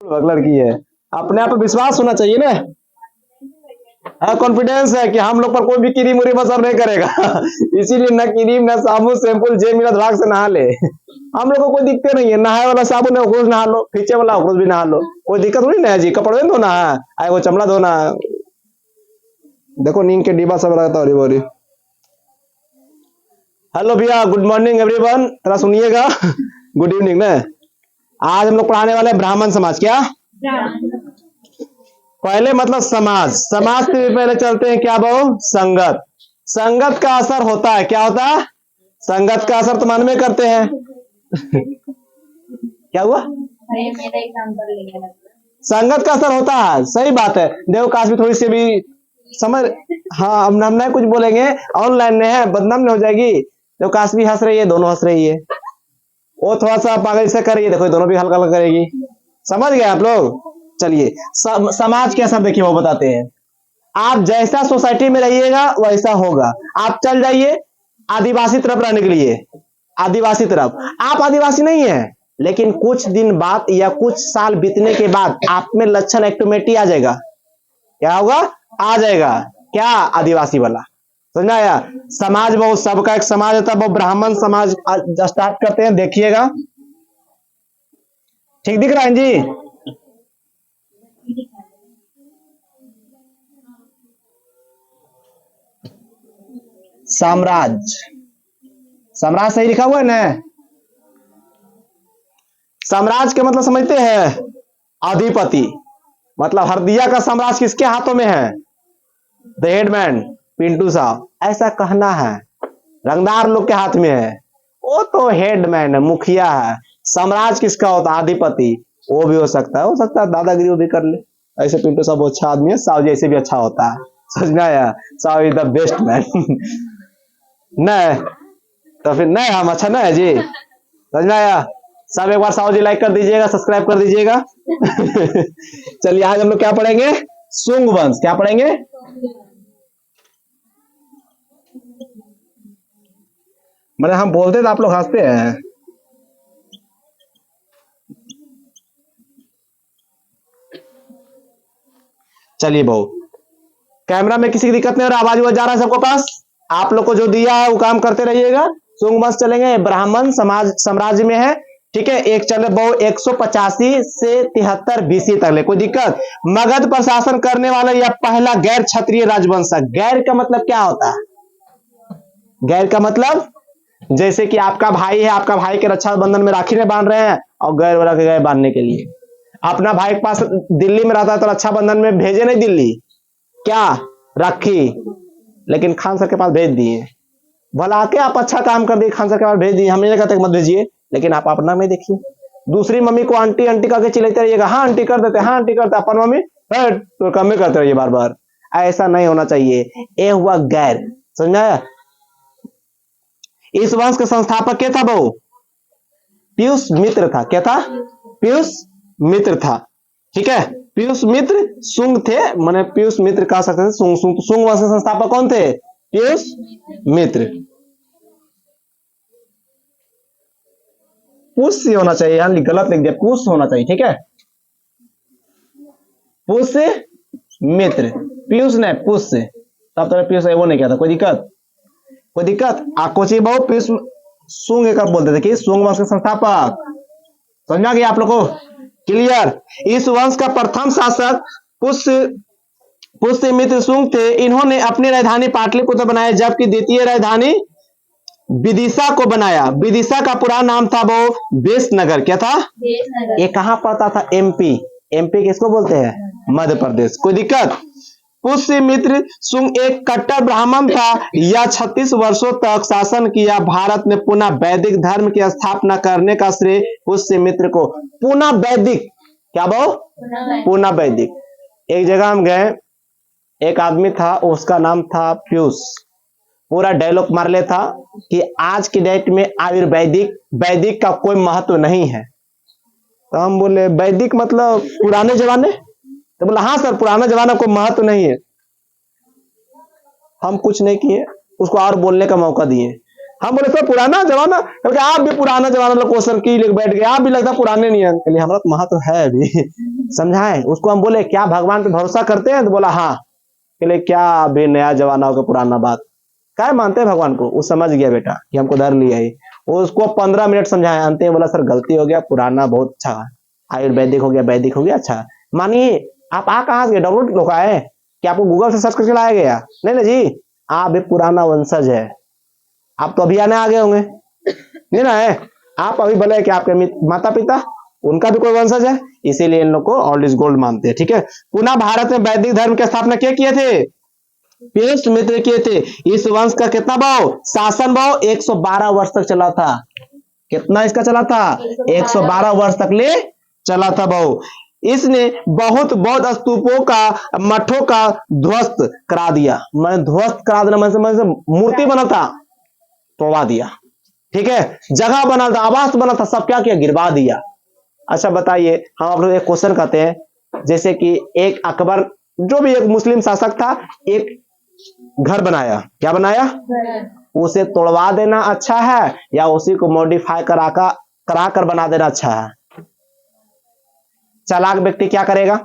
लड़की है, अपने आप पे विश्वास होना चाहिए ना। हाँ, कॉन्फिडेंस है कि हम लोग पर कोई भी कीड़ी मुरी असर नहीं करेगा। इसीलिए ना क्रीम ना साबुन शैम्पू जे मिला धड़ाक से नहा ले। हम लोग को कोई दिक्कत नहीं है, नहाए वाला साबुन है रोज नहा लो, खींचे वाला रोज भी नहा लो, कोई दिक्कत थोड़ी ना है जी। कपड़े नहीं धोना है, आए वो चमड़ा धोना है। देखो नींद के डिब्बा सब रहता है बोरी। हेलो भैया, गुड मॉर्निंग एवरीवन, थोड़ा सुनिएगा। गुड इवनिंग ना। आज हम लोग पढ़ाने वाले हैं ब्राह्मण समाज। क्या पहले मतलब समाज, समाज से पहले चलते हैं क्या बहु, संगत। संगत का असर होता है, क्या होता है? संगत का असर तो मन में करते हैं। क्या हुआ? मेरा एग्जांपल लिया। संगत का असर होता है, सही बात है। देखो काश भी थोड़ी सी भी समझ। हाँ, हम नहीं कुछ बोलेंगे, ऑनलाइन में है, बदनाम नहीं हो जाएगी। देखो काश भी हंस रही है, दोनों हंस रही है। वो थोड़ा सा पागल से कर रही है, देखो दोनों भी हल्का हल्का करेगी। समझ गए आप लोग? चलिए, समाज क्या सब देखिए वो बताते हैं। आप जैसा सोसाइटी में रहिएगा वैसा होगा। आप चल जाइए आदिवासी तरफ रहने के लिए, आदिवासी तरफ। आप आदिवासी नहीं है, लेकिन कुछ दिन बाद या कुछ साल बीतने के बाद आप में लक्षण ऑटोमेटिक आ जाएगा। क्या होगा? आ जाएगा। क्या? आदिवासी वाला। समझ आया? समाज वो सबका एक समाज होता है, वो ब्राह्मण समाज स्टार्ट करते हैं, देखिएगा। ठीक दिख रहा है जी? साम्राज्य, साम्राज्य सही लिखा हुआ है ना? साम्राज्य के मतलब समझते हैं? अधिपति। मतलब हरदिया का साम्राज्य किसके हाथों में है? द हेडमैन पिंटू साहब, ऐसा कहना है। रंगदार लोग के हाथ में है, वो तो हेडमैन है, मुखिया है। साम्राज्य किसका होता है? अधिपति। वो भी हो सकता है दादागिरी वो भी कर ले। ऐसे पिंटू साहब अच्छा आदमी है, साहु जैसे भी अच्छा होता है। समझना है? Sahu is the best man. नहीं तो फिर नहीं, हम अच्छा नहीं है जी। समझना आया? सब एक बार साहु जी लाइक कर दीजिएगा, सब्सक्राइब कर दीजिएगा। चलिए आज हम लोग क्या पढ़ेंगे? सुंग वंश। क्या पढ़ेंगे? मैंने हम बोलते तो आप लोग हंसते हैं। चलिए बहु, कैमरा में किसी की दिक्कत नहीं हो रहा, आवाज जा रहा है सबको पास? आप लोग को जो दिया है वो काम करते रहिएगा। सुंग वंश चलेंगे, ब्राह्मण समाज साम्राज्य में है। ठीक है, एक चले बहु 185 से 73 बीसी तक ले, कोई दिक्कत? मगध पर शासन करने वाला यह पहला गैर क्षत्रिय राजवंश है। गैर का मतलब क्या होता है? गैर का मतलब जैसे कि आपका भाई है, आपका भाई के रक्षाबंधन में राखी में बांध रहे हैं, और गैर वाला के गए बांधने के लिए। अपना भाई के पास दिल्ली में रहता है तो रक्षाबंधन में भेजे नहीं दिल्ली, क्या राखी, लेकिन खान सर के पास भेज दिए। भला के आप अच्छा काम कर दिए, खान सर के पास भेज दिए, हम नहीं कहते मत भेजिए, लेकिन आप अपना में देखिए। दूसरी मम्मी को आंटी आंटी करके चिल्लाते रहिएगा, हाँ आंटी कर देते, हाँ आंटी करते, अपन मम्मी तो कम ही करते रहिए बार बार। ऐसा नहीं होना चाहिए, ये हुआ गैर। समझा? इस वंश का संस्थापक क्या था बहु? पीयूष मित्र था। क्या था? पीयूष मित्र था। ठीक है, पीयूष मित्र सुंग थे, माने पीयूष मित्र कह सकते हैं। सुंग वंश के संस्थापक कौन थे? पीयूष मित्र। पुष्य होना चाहिए, यहाँ गलत लिख दिया, पुष्य होना चाहिए। ठीक है, पुष्य मित्र, पीयूष ने पुष्य, तब तो पीयूष वो नहीं कहता। कोई दिक्कत? कोई दिक्कत? आकोची बहु पीयूष सुंग एक बोलते थे कि सुंग वंश के संस्थापक। समझा गया आप लोग को? क्लियर? इस वंश का प्रथम शासक पुष्य मित्र सुंग थे। इन्होंने अपनी राजधानी पाटलिपुत्र बनाया, जबकि द्वितीय राजधानी विदिशा को बनाया। विदिशा का पुराना नाम था वो बेसनगर। क्या था? ये कहां पड़ता था? एमपी। एमपी किसको बोलते हैं? मध्य प्रदेश। कोई दिक्कत? पुष्य मित्र सुंग एक कट्टर ब्राह्मण था। यह 36 वर्षों तक शासन किया। भारत में पुनः वैदिक धर्म की स्थापना करने का श्रेय पुष्य मित्र को। पुनः वैदिक, क्या बहु? पुनः वैदिक। एक जगह हम गए, एक आदमी था, उसका नाम था पीयूष। पूरा डायलॉग मार ले था कि आज की डेट में आयुर्वैदिक वैदिक का कोई महत्व नहीं है। तो हम बोले वैदिक मतलब पुराने जमाने? तो बोला हाँ सर, पुराना जमाना कोई महत्व नहीं है। हम कुछ नहीं किए, उसको और बोलने का मौका दिए। हम बोले सर पुराना जमाना, क्योंकि आप भी पुराना जमाना लोग क्वेश्चन की बैठ गए, आप भी लगता पुराने नहीं है। हमारा तो महत्व है अभी। समझाएं उसको। हम बोले क्या भगवान पे भरोसा करते हैं, तो बोला हाँ। बोले क्या अभी नया जमाना हो गया, पुराना बात, क्या मानते हैं भगवान को। वो समझ गया बेटा कि हमको डर लिया ही। वो उसको 15 मिनट समझाया, अंत में बोला सर गलती हो गया, पुराना बहुत अच्छा है, आयुर्वेदिक हो गया, वैदिक हो गया, अच्छा। मानिए आप आ कहाँ से डाउनलोड लोग आए कि आपको गूगल से सर्च करके लाया गया? नहीं ना जी, आप भी पुराना वंशज है, आप तो अभी आने आ गए होंगे, नहीं ना है। आप अभी भले कि आपके माता पिता उनका भी कोई वंशज है, इसीलिए इन लोग को ओल्ड इज गोल्ड मानते हैं, ठीक है। पुनः भारत में वैदिक धर्म की स्थापना क्या किए थे? पुष्य मित्र किए थे। इस वंश का कितना भाव, शासन भाव 112 वर्ष तक चला था। कितना इसका चला था? 112 वर्ष तक ले चला था भाव। इसने बहुत बौद्ध स्तूपों का, मठों का ध्वस्त करा दिया। मैं ध्वस्त करा देना, मैं मूर्ति बना था तोड़वा दिया, ठीक है। जगह बना था, आवास बना था, सब क्या किया? गिरवा दिया। अच्छा बताइए, हम आप लोग एक क्वेश्चन करते हैं, जैसे कि एक अकबर, जो भी एक मुस्लिम शासक था, एक घर बनाया, क्या बनाया? उसे तोड़वा देना अच्छा है या उसी को मॉडिफाई करा कर बना देना अच्छा है? चालाक व्यक्ति क्या करेगा?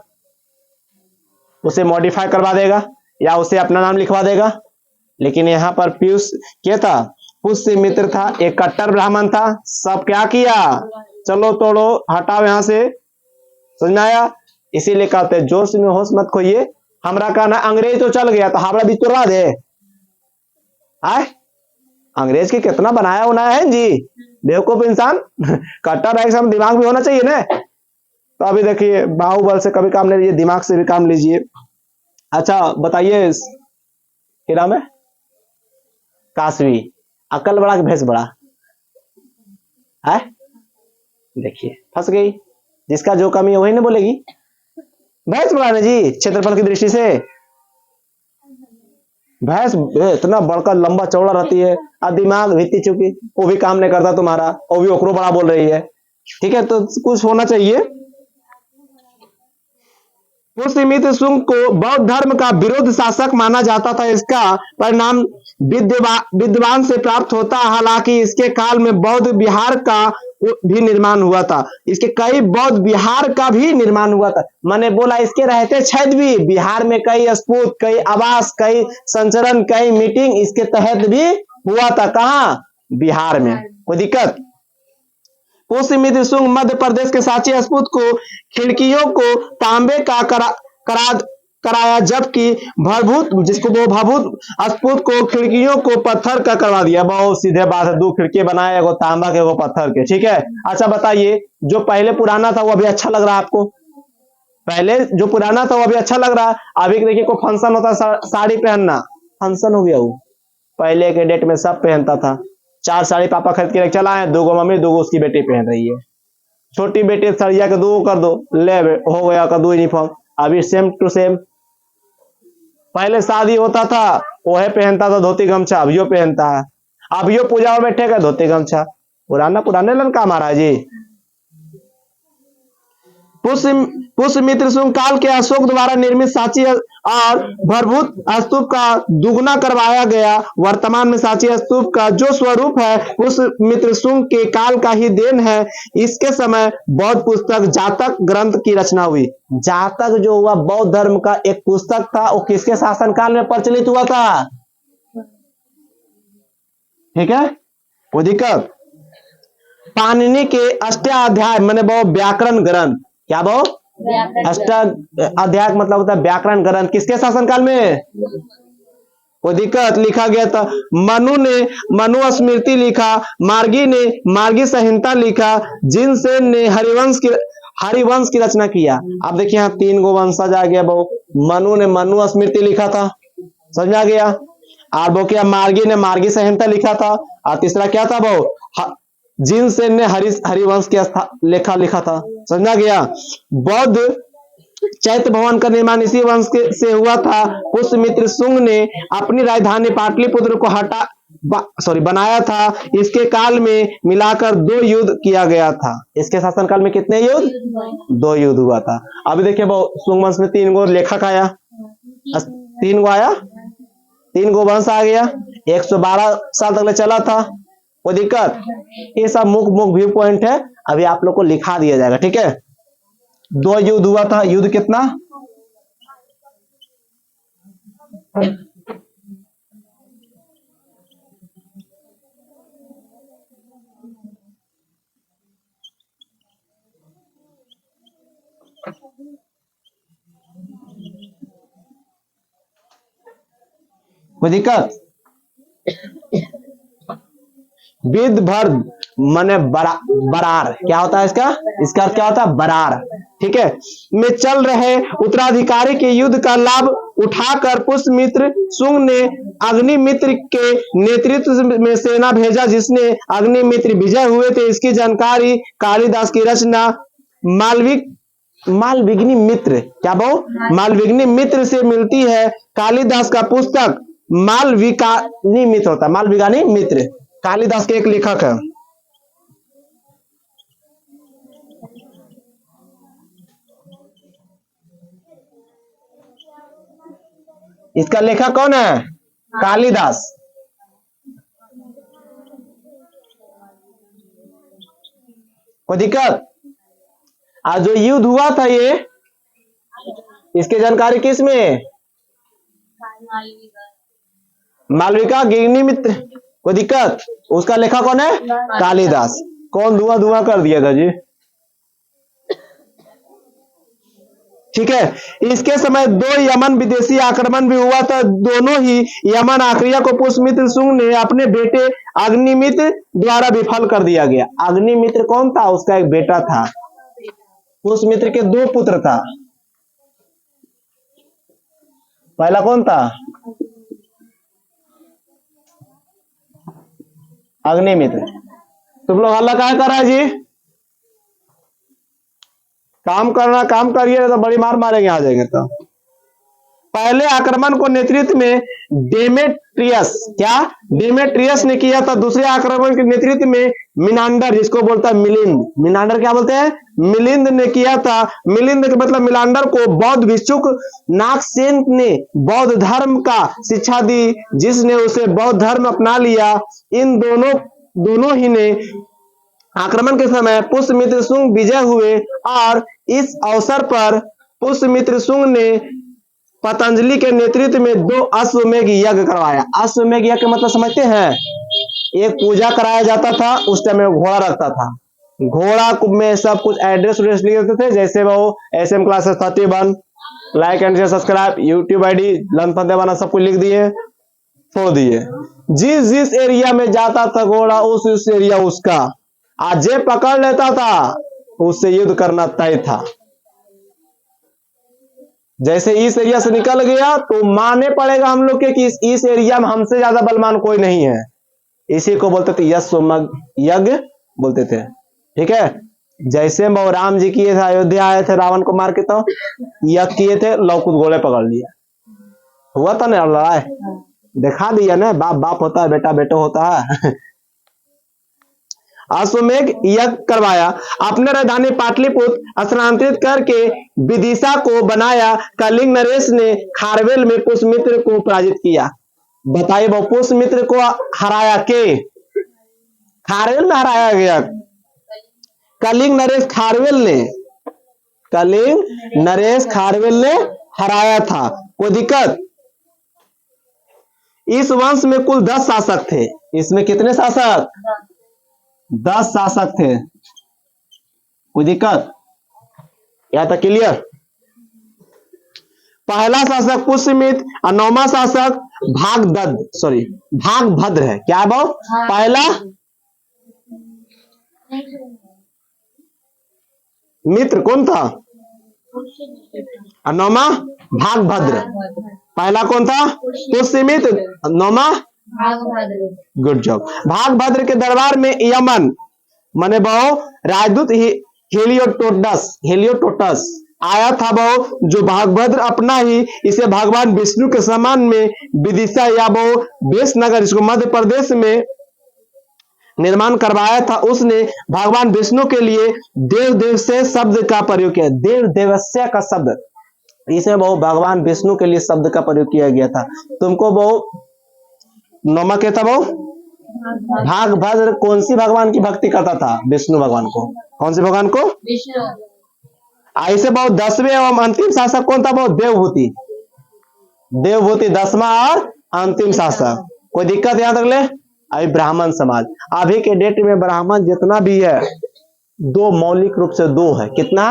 उसे मॉडिफाई करवा देगा या उसे अपना नाम लिखवा देगा। लेकिन यहां पर पीयूष क्या था? पुष्य मित्र था, एक कट्टर ब्राह्मण था, सब क्या किया? चलो तोड़ो, हटाओ यहां से, समझ में आया? इसीलिए कहते हैं जोश में होश मत खोइए। हमरा कहना अंग्रेज तो चल गया, तो हावड़ा भी तोड़वा दे? आए अंग्रेज के कितना बनाया उनाया है जी, बेवकूफ इंसान। कट्टर है, सब दिमाग भी होना चाहिए ना। तो अभी देखिए बाहुबल से कभी काम नहीं लीजिए, दिमाग से भी काम लीजिए। अच्छा बताइए, क्या नाम है? काशवी। अकल बड़ा कि भैंस बड़ा है? देखिए फंस गई, जिसका जो कमी है वही ना बोलेगी। भैंस बड़ा ना जी, क्षेत्रफल की दृष्टि से भैंस इतना बड़का लंबा चौड़ा रहती है, और दिमाग भित्ती चुकी, वो भी काम नहीं करता तुम्हारा, वो भी ओकरो बड़ा बोल रही है, ठीक है। तो कुछ होना चाहिए। पुष्यमित्र शुंग को बौद्ध धर्म का विरोध शासक माना जाता था। इसका परिणाम विद्वान से प्राप्त होता। हालांकि इसके काल में बौद्ध विहार का भी निर्माण हुआ था। इसके कई बौद्ध विहार का भी निर्माण हुआ था। मैंने बोला इसके रहते छेद भी बिहार में, कई स्पूत, कई आवास, कई संचरण, कई मीटिंग इसके तहत भी हुआ था। कहाँ? बिहार में। कोई दिक्कत? पुष्यमित्र शुंग मध्य प्रदेश के सांची स्पूत को खिड़कियों को तांबे का कराया, जबकि भरभूत, जिसको वो भरभूत स्पूत को खिड़कियों को पत्थर का करवा दिया। बहुत सीधे बात है, 2 खिड़की बनाए, एगो तांबा के एगो पत्थर के, ठीक है। अच्छा बताइए, जो पहले पुराना था वो अभी अच्छा लग रहा है आपको? पहले जो पुराना था वो अभी अच्छा लग रहा है। अभी देखिए कोई फंक्शन होता है, साड़ी पहनना फंक्शन हो गया। वो पहले के डेट में सब पहनता था। 4 साड़ी पापा खरीद के चला है, 2 मम्मी, 2 उसकी बेटी पहन रही है। छोटी बेटी सरिया के 2 कर दो, ले हो गया का 2 यूनिफॉर्म। अभी सेम टू सेम। पहले शादी होता था वह पहनता था धोती गमछा, अभियो पहनता है। अभियो पूजा में बैठेगा धोती गमछा। पुराने लड़का महाराज जी। पुष्यमित्र शुंग काल के अशोक द्वारा निर्मित सांची और भरभूत स्तूप का दुगना करवाया गया। वर्तमान में सांची स्तूप का जो स्वरूप है पुष्यमित्र शुंग के काल का ही देन है। इसके समय बौद्ध पुस्तक जातक ग्रंथ की रचना हुई। जातक जो हुआ बौद्ध धर्म का एक पुस्तक था, वो किसके शासनकाल में प्रचलित हुआ था? ठीक है, कोई दिक्कत? पाणिनि के अष्टाध्याय मैंने वो व्याकरण ग्रंथ, क्या वो अष्टाध्याय मतलब होता है व्याकरण ग्रंथ, किसके शासनकाल में? कोई दिक्कत? लिखा गया था। मनु ने मनु स्मृति लिखा, मार्गी ने मार्गी संहिता लिखा, जिनसेन ने हरिवंश की रचना किया। अब देखिए यहाँ 3 गो वंशज आ गया। बहु मनु ने मनु स्मृति लिखा था, समझ में आ गया। और वो क्या, मार्गी ने मार्गी संहिता लिखा था। और तीसरा क्या था वो, जिनसेन ने हरिवंश की लेखा लिखा था, समझ आ गया। बौद्ध चैत्य भवन का निर्माण इसी वंश से हुआ था। पुष्यमित्र शुंग ने अपनी राजधानी पाटलिपुत्र को बनाया था। इसके काल में मिलाकर 2 युद्ध किया गया था। इसके शासनकाल में कितने युद्ध? 2 युद्ध हुआ था। अभी देखिए वो शुंग वंश में 3 गो लेखक आया, 3 गो आया, 3 गो वंश आ गया, 112 साल तक चला था। कोई दिक्कत? ये सब मुख्य व्यू पॉइंट है, अभी आप लोग को लिखा दिया जाएगा, ठीक है। दो युद्ध हुआ था, युद्ध कितना? कोई दिक्कत? विद भर माने बरार, क्या होता है इसका? इसका अर्थ क्या होता है? बरार। ठीक है, में चल रहे उत्तराधिकारी के युद्ध का लाभ उठाकर पुष्यमित्र शुंग ने अग्निमित्र के नेतृत्व में सेना भेजा, जिसने अग्निमित्र विजय हुए थे। इसकी जानकारी कालिदास की रचना मालविघ्नी मित्र, क्या बहु? मालविघ्नी मित्र से मिलती है। कालिदास का पुस्तक मालविकानी मित्र होता है, मालविकानी मित्र कालिदास के एक लेखक है। इसका लेखक कौन है? कालिदास। कोई दिक्कत? आज जो युद्ध हुआ था ये, इसकी जानकारी किस में? मालविका गिरनी मित्र। कोई दिक्कत? उसका लेखक कौन है? कालिदास। कौन धुआं धुआं कर दिया था जी? ठीक है, इसके समय दो यमन विदेशी आक्रमण भी हुआ था। दोनों ही यमन आक्रिया को पुष्यमित्र शुंग ने अपने बेटे अग्निमित्र द्वारा विफल कर दिया गया। अग्निमित्र कौन था? उसका एक बेटा था। पुष्यमित्र के दो पुत्र था। पहला कौन था? अग्निमित्र। तुम लोग हल्ला काहे कर रहा है जी? काम करना, काम करिए तो बड़ी मार मारेंगे आ जाएंगे तो। पहले आक्रमण को नेतृत्व में डेमेट्रियस, क्या? डेमेट्रियस ने किया था। दूसरे आक्रमण के नेतृत्व में मिनांडर, जिसको बोलता है मिलिंद, मिनांडर क्या बोलते हैं? मिलिंद ने किया था। मिलिंद के मतलब मिलांडर को बौद्ध भिक्षुक नागसेन ने बौद्ध धर्म का शिक्षा दी, जिसने उसे बौद्ध धर्म अपना लिया। इन दोनों ही ने आक्रमण के समय पुष्यमित्र शुंग विजय हुए और इस अवसर पर पुष्यमित्र शुंग ने पतंजलि के नेतृत्व में 2 अश्वमेघ यज्ञ करवाया। अश्वमेघ यज्ञ का मतलब समझते हैं? एक पूजा कराया जाता था, उस टाइम में घोड़ा रखता था। घोड़ा में सब कुछ एड्रेस लिख देते थे, जैसे वो SM classes 31, like and share subscribe, YouTube ID lunch देवाना, सब कुछ लिख दिए, छोड़ दिए। जिस एरिया में जाता था घोड़ा, उस एरिया उसका, आज जे पकड़ लेता था उससे युद्ध करना तय था। जैसे इस एरिया से निकल गया तो मानने पड़ेगा हम लोग के कि इस एरिया में हमसे ज्यादा बलवान कोई नहीं है। इसी को बोलते थे अश्वमेघ यज्ञ बोलते थे। ठीक है, जैसे राम जी किए थे, अयोध्या आए थे रावण को मार के, तो यज्ञ किए थे, लोग कुछ घोड़े पकड़ लिया, हुआ था ना लड़ाई, दिखा दिया ना, बाप बाप होता है, बेटा बेटो होता है। अश्वमेघ यज्ञ करवाया। अपने राजधानी पाटलिपुत्र स्थानांतरित करके विदिशा को बनाया। कलिंग नरेश ने खारवेल में पुष्यमित्र को पराजित किया। बताइए वो पुष्यमित्र को हराया के? खारवेल में हराया गया। कलिंग नरेश खारवेल ने, कलिंग नरेश खारवेल ने हराया था। कोई दिक्कत? इस वंश में कुल 10 शासक थे। इसमें कितने शासक? 10 शासक थे। कोई दिक्कत? या तक क्लियर? पहला शासक पुष्यमित्र और 9वां शासक भागभद्र है। क्या है वो? पहला मित्र कौन था? और 9वां भागभद्र। पहला कौन था? पुष्यमित्र, 9वां गुड जॉब। भागभद्र के दरबार में यमन माने बहु राजदूत हेलियोटोटस आया था। बहु जो भागभद्र अपना ही इसे भगवान विष्णु के समान में विदिशा या बहु वेशनगर, इसको मध्य प्रदेश में निर्माण करवाया था। उसने भगवान विष्णु के लिए देव देवस्य शब्द का प्रयोग किया। देव देवस्य का शब्द, इसमें बहु भगवान विष्णु के लिए शब्द का प्रयोग किया गया था। तुमको बहु नौमा क्या था? बहु भागभद्र कौन सी भगवान की भक्ति करता था? विष्णु भगवान को। कौन से भगवान को? विष्णु। ऐसे बहुत 10वें एवं अंतिम शासक कौन था बहुत? देवभूति। देवभूति 10वां और अंतिम शासक। कोई दिक्कत याद रख ले। अभी ब्राह्मण समाज, अभी के डेट में ब्राह्मण जितना भी है, दो मौलिक रूप से दो है। कितना?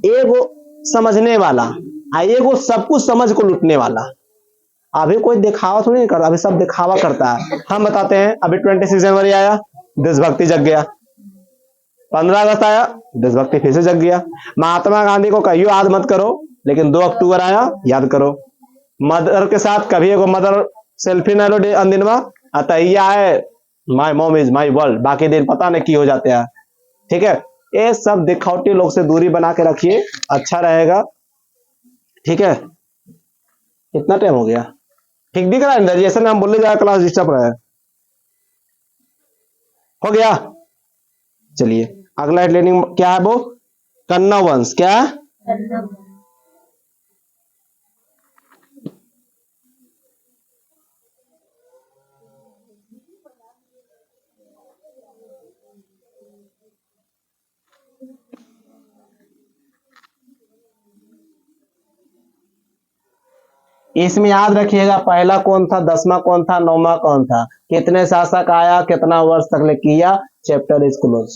एगो समझने वाला, एगो सब कुछ समझ को लूटने वाला। अभी कोई दिखावा थोड़ी नहीं करता, अभी सब दिखावा करता है। हम बताते हैं, अभी 26 जनवरी आया, देशभक्ति जग गया। 15 अगस्त आया, देशभक्ति फिर से जग गया। महात्मा गांधी को कहियो याद मत करो, लेकिन 2 अक्टूबर आया, याद करो। मदर के साथ कभी एगो मदर सेल्फी न लो अंदिनवा, अतैया है my mom is my world, बाकी दिन पता नहीं की हो जाते हैं। ठीक है, ये सब दिखावटी लोग से दूरी बना के रखिए, अच्छा रहेगा। ठीक है, कितना टाइम हो गया? ठीक दिख रहा है? जैसे हम बोले जाए क्लास डिस्टर्ब रहा है। हो गया? चलिए अगला हेडलाइनिंग क्या है वो? कन्ना वंश। क्या? इसमें याद रखिएगा, पहला कौन था, 10वां कौन था, 9वां कौन था, कितने शासक आया, कितना वर्ष तक ले किया, चैप्टर इज क्लोज।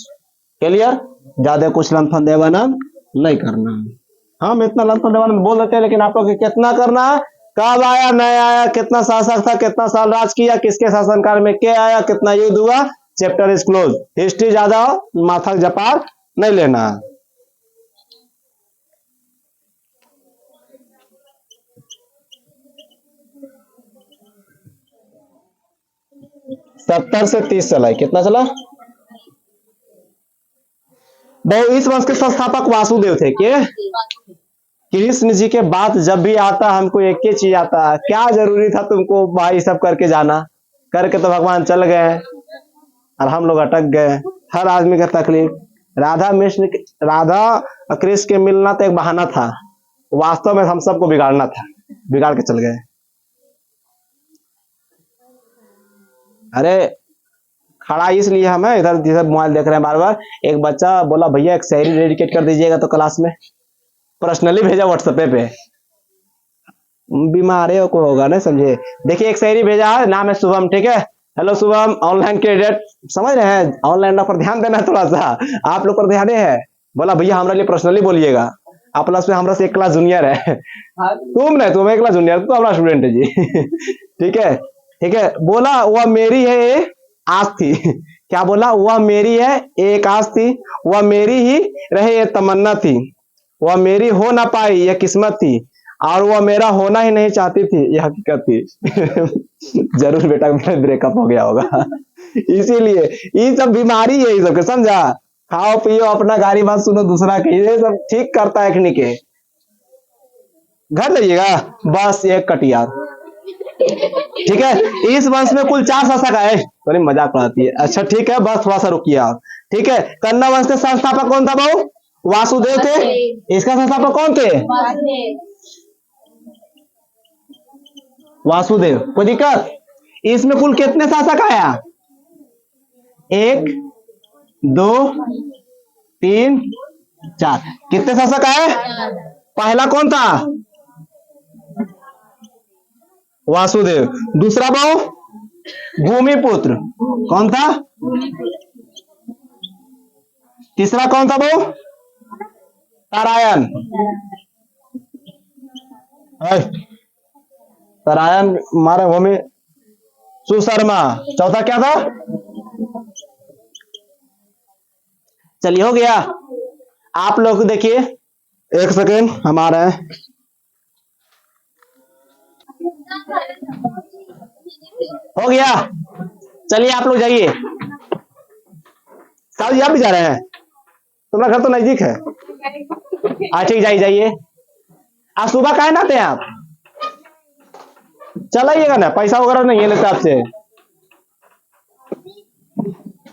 क्लियर? ज्यादा कुछ लंथन देवाना नहीं करना। हम इतना लंथन देवाना बोल देते हैं, लेकिन आप लोग कितना करना है, कब आया, नहीं आया, कितना शासक था, कितना साल राज किया, किसके शासनकाल में क्या आया, कितना युद्ध हुआ, चैप्टर इज क्लोज। हिस्ट्री ज्यादा माथा जपार नहीं लेना। 70 से 30 चला है। कितना चला? इस वंश के संस्थापक वासुदेव थे। के कृष्ण जी के बाद जब भी आता हमको एक ही चीज आता है, क्या जरूरी था तुमको भाई सब करके जाना? करके तो भगवान चल गए और हम लोग अटक गए। हर आदमी का तकलीफ। राधा और कृष्ण के मिलना तो एक बहाना था, वास्तव में हम सबको बिगाड़ना था, बिगाड़ के चल गए। अरे खड़ा इसलिए हम है, इधर इधर मोबाइल देख रहे हैं बार बार। एक बच्चा बोला भैया एक शायरी डेडिकेट कर दीजिएगा, तो क्लास में पर्सनली भेजा व्हाट्सएप पे। बीमारियों को होगा ना, समझे। देखिए एक शायरी भेजा है, नाम है शुभम। ठीक है, हेलो शुभम, ऑनलाइन क्रेडिट, समझ रहे हैं, ऑनलाइन पर ध्यान देना, थोड़ा सा आप लोग पर ध्यान है। बोला भैया हमारे लिए पर्सनली बोलिएगा, आप प्लस में हमारा से एक क्लास जूनियर है। तुम नहीं, तुम एक क्लास जूनियर, तो हमारा स्टूडेंट है जी। ठीक है, ठीक है। बोला वह मेरी है आस थी। क्या बोला? वह मेरी है एक आस थी, वह मेरी ही रहे ये तमन्ना थी, वह मेरी हो ना पाई यह किस्मत थी, और वह मेरा होना ही नहीं चाहती थी यह हकीकत थी। जरूर बेटा मेरा ब्रेकअप हो गया होगा। इसीलिए ये सब बीमारी है, ये सब समझा। खाओ पियो अपना, गाड़ी बात सुनो दूसरा के, ये सब ठीक करता है कि के। घर जाइएगा बस एक कटियार। ठीक है, इस वंश में कुल 4 शासक आए। थोड़ी मजाक उड़ाती है। अच्छा ठीक है, बस थोड़ा सा रुकिए आप। ठीक है, कन्ना वंश के संस्थापक कौन था भाऊ? वासुदेव थे। इसका संस्थापक कौन थे? वासुदेव। कोई दिक्कत? इसमें कुल कितने शासक आया? 1 2 3 4। कितने शासक आए? पहला कौन था? वासुदेव। दूसरा भाव भूमिपुत्र। कौन था? तीसरा कौन था भाव? नारायण। नारायण मारे भूमि सुशर्मा। चौथा क्या था? चलिए हो गया। आप लोग देखिए, एक सेकेंड हमारा है। हो गया। चलिए आप लोग जाइए। साहब आप भी जा रहे हैं? तुम्हारा घर तो नजदीक है। ठीक, जाइए। आज सुबह कहे ना थे आप? चलाइएगा ना, पैसा वगैरह नहीं है लेते आपसे।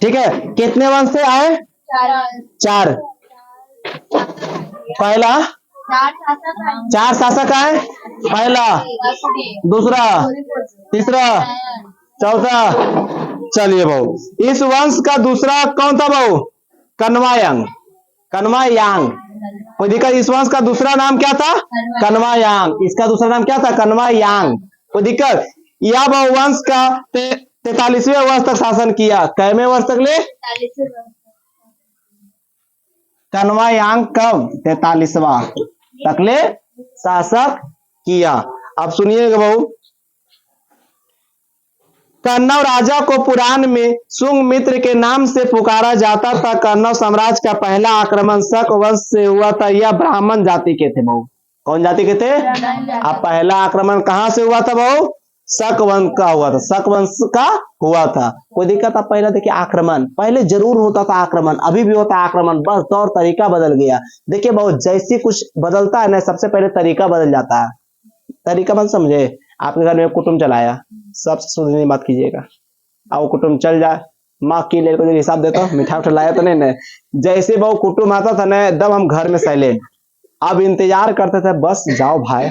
ठीक है, कितने वंश से आए? 4। पहला 4 शासक आए। पहला, दूसरा, तीसरा, चौथा। चलिए भाऊ, इस वंश का दूसरा कौन था भाऊ? कन्वायांग। कन्वायांग। कोई दिक्कत? इस वंश का दूसरा नाम क्या था? कनवा यांग। इसका दूसरा नाम क्या था? कनवा यांग। कोई दिक्कत? यह वंश का 43वें वर्ष तक शासन किया। कैवें वर्ष तक ले? कनवा यांग कब 43वां तक ले शासक किया। अब सुनिएगा बहु, कन्नव राजा को पुराण में शुंग मित्र के नाम से पुकारा जाता था। कन्नव साम्राज्य का पहला आक्रमण शक वंश से हुआ था। यह ब्राह्मण जाति के थे बहु। कौन जाति के थे? अब पहला आक्रमण कहां से हुआ था बहु? शक वंश का हुआ था। शक वंश का हुआ था। कोई दिक्कत? अब पहले देखिए आक्रमण, पहले जरूर होता था आक्रमण, अभी भी होता है आक्रमण, बस तौर तरीका बदल गया। देखिए बहुत जैसी कुछ बदलता है ना, सबसे पहले तरीका बदल जाता है। तरीका बन समझे? आपके घर में कुटुंब चलाया, सबसे सोचने की बात कीजिएगा। अब कुटुंब चल जाए, माँ की ले को हिसाब देता हूँ, मिठाई उठा लाया तो नहीं न। जैसे वो कुटुंब आता था ना, एकदम हम घर में साइलेंट। अब इंतजार करते थे, बस जाओ भाई,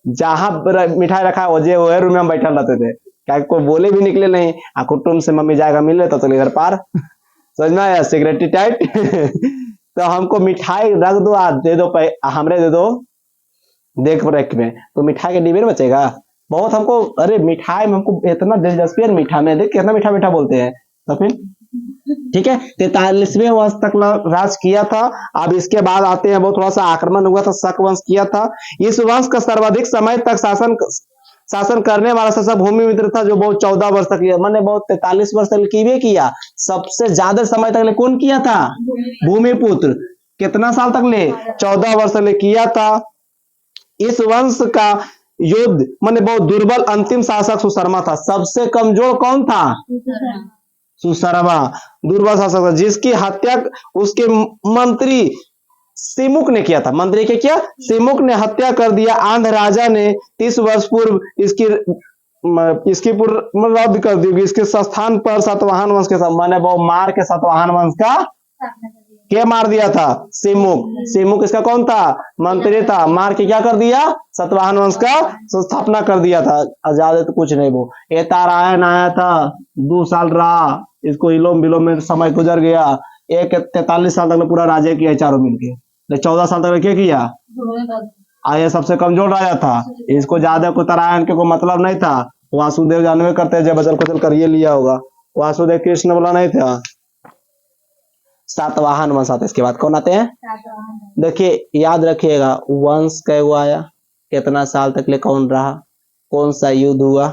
जहां मिठाई रखा है वो रूम में हम बैठल रहते थे, क्या कोई बोले भी निकले नहीं। आ कुटुंब से मम्मी जाएगा मिल लेता तो इधर पार समझना है, सिगरेटी टाइट तो हमको मिठाई रख दो, दे दो, हमरे दे दो देख रेख में, तो मिठाई के डिब्बे में बचेगा बहुत। हमको अरे मिठाई में हमको इतना दिलचस्पी है मिठा में, देख कितना मीठा मीठा बोलते हैं। तो फिर ठीक है, 43वें वर्ष तक राज किया था। अब इसके बाद आते हैं, बहुत थोड़ा सा आक्रमण हुआ था, शक वंश किया था। इस वंश का सर्वाधिक समय तक शासन करने वाला शासक भूमि मित्र था, जो बहुत 14 वर्ष तक किया, मैंने बहुत 43 वर्ष तक किया। सबसे ज्यादा समय तक कौन किया था? भूमिपुत्र। कितना साल तक ले? 14 वर्ष तक किया था। इस वंश का युद्ध मैंने बहुत दुर्बल अंतिम शासक सुशर्मा था। सबसे कमजोर कौन था? सुशर्मा दुर्बल शासक था, जिसकी हत्या उसके मंत्री सिमुक ने किया था। मंत्री के क्या? सिमुक ने हत्या कर दिया। आंध्र राजा ने 30 वर्ष पूर्व इसकी रद्द कर दी। इसके स्थान पर सातवाहन वंश के साथ मैंने वो मार के सातवाहन वंश का क्या मार दिया था? सिमुक। सिमुक इसका कौन था? मंत्री था। मार के क्या कर दिया? सातवाहन वंश का स्थापना कर दिया था। आजाद तो कुछ नहीं, वो ये तारायण आया था, 2 साल रहा, इसको इलोम विलोम में समय गुजर गया। एक 43 साल तक पूरा राज्य किया चारों मिलके, 14 साल तक क्या किया? आया सबसे कमजोर राजा था। इसको ज्यादा को तारायण के कोई मतलब नहीं था। वासुदेव जानवे करते जब बचल कुचल कर ये लिया होगा। वासुदेव कृष्ण बोला नहीं था। सातवाहन वंश आता है। इसके बाद कौन आते हैं? देखिए याद रखिएगा, वंश कैसे आया, कितना साल तक ले कौन रहा, कौन सा युद्ध हुआ,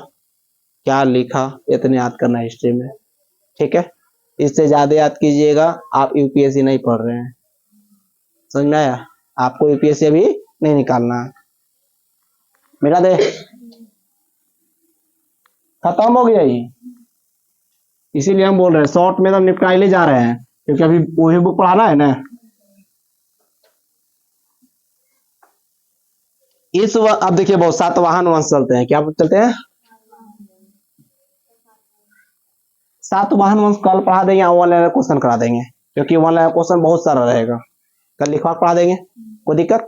क्या लिखा, इतने याद करना है हिस्ट्री में। ठीक है, इससे ज्यादा याद कीजिएगा। आप यूपीएससी नहीं पढ़ रहे हैं, समझ में आया? आपको यूपीएससी अभी नहीं निकालना है। मिला दे, खत्म हो गया ये। इसीलिए हम बोल रहे हैं शॉर्ट में तो निपटाई ले जा रहे हैं, क्योंकि अभी वही बुक पढ़ाना है ना। अब देखिए बहुत सातवाहन वंश चलते हैं। क्या चलते हैं? सातवाहन वंश कल पढ़ा देंगे, ऑनलाइन क्वेश्चन करा देंगे, क्योंकि ऑनलाइन क्वेश्चन बहुत सारा रहेगा। कल लिखवा पढ़ा देंगे, कोई दिक्कत?